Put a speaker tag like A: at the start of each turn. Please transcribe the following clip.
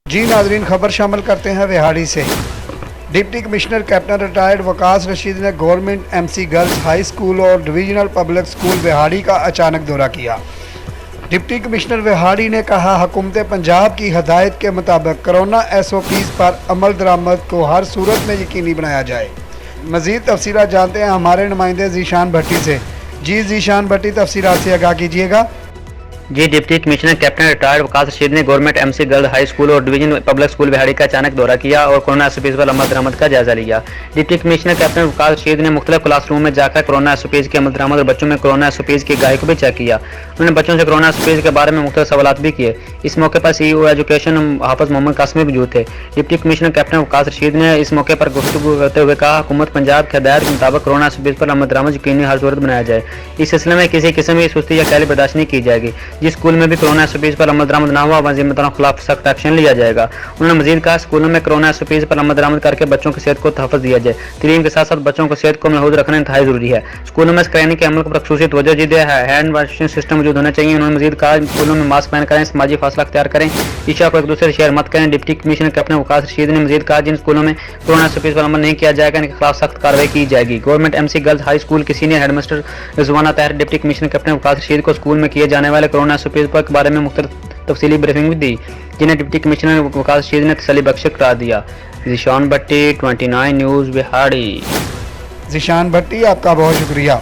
A: जी नाजरीन, खबर शामिल करते हैं विहाड़ी से। Deputy commissioner captain retired Waqas Rasheed ने government MC girls high school और डिवीजनल पब्लिक स्कूल विहाड़ी का अचानक दौरा किया। डिप्टी कमिश्नर विहाड़ी ने कहा, हुकूमत पंजाब की हदायत के मुताबिक कोरोना SOPs पर अमल दरामद को हर सूरत में यकीनी बनाया जाए। मज़ीद तफसीलात जानते हैं हमारे नुमाइंदे ज़ीशान भट्टी से। जी ज़ीशान भट्टी, तफसीलात से आगाह कीजिएगा।
B: जी deputy commissioner captain retired Waqas Rasheed ने government MC girls high school और डिवीजन पब्लिक स्कूल विहाड़ी का अचानक दौरा किया और कोरोना SOPs पर अमल दरामद का जायजा लिया। Deputy commissioner captain Waqas Rasheed ने मुख्तलिफ क्लासरूम में जाकर कोरोना SOPs के अमल दरामद और बच्चों में कोरोना SOPs की गाही को भी चेक किया। उन्होंने बच्चों से कोरोना SOPs के बारे में मुख्तलिफ सवालात भी किए। इस मौके पर CEO एजुकेशन हाफिज मोहम्मद कासमी मौजूद थे। Deputy commissioner captain Waqas Rasheed ने इस मौके पर गुफ्तगू करते हुए कहा, हुकूमत पंजाब की हदायत के मुताबिक कोरोना SOPs पर अमल दरामद यकीनी हर सूरत बनाया जाए। इस सिलसिले में किसी किस्म की सुस्ती या कैली बर्दाश्त नहीं की जाएगी। जिस स्कूल में भी कोरोना SOPs पर अमल दरामद ना हुआ, वहाँ जिम्मेदारों के खिलाफ सख्त एक्शन लिया जाएगा। उन्होंने मजीद कहा, स्कूलों में कोरोना SOPs पर अमल दरामद करके बच्चों की सेहत को तहफ़्फ़ुज़ दिया जाए। तालीम के साथ साथ बच्चों को सेहत को महफूज रखना इंतहाई जरूरी है। स्कूलों में स्क्रीनिंग के अमल पर खसूसी तवज्जो दी है। हैंड वॉशिंग सिस्टम मौजूद होना चाहिए। उन्होंने मजीद कहा, स्कूलों में मास्क पहन करें, समाजी फासला अख्तियार करें, ईशा को एक दूसरे से शेयर मत करें। Deputy commissioner captain Waqas Rasheed ने मजीद कहा, जिन स्कूलों में कोरोना SOPs पर अमल नहीं किया जाएगा, इनके खिलाफ सख्त कार्रवाई की जाएगी। Government MC girls high school की senior headmaster Rizwana Tahir deputy commissioner captain Waqas Rasheed को स्कूल में किए जाने वाले कोरोना SOPs पर के बारे में मुख्तलिफ तफसीली ब्रीफिंग भी दी, जिन्हें डिप्टी कमिश्नर वकास रशीद ने तसल्ली बख्श करार दिया। ज़ीशान भट्टी, 29 न्यूज़ विहाड़ी।
A: ज़ीशान भट्टी, आपका बहुत शुक्रिया।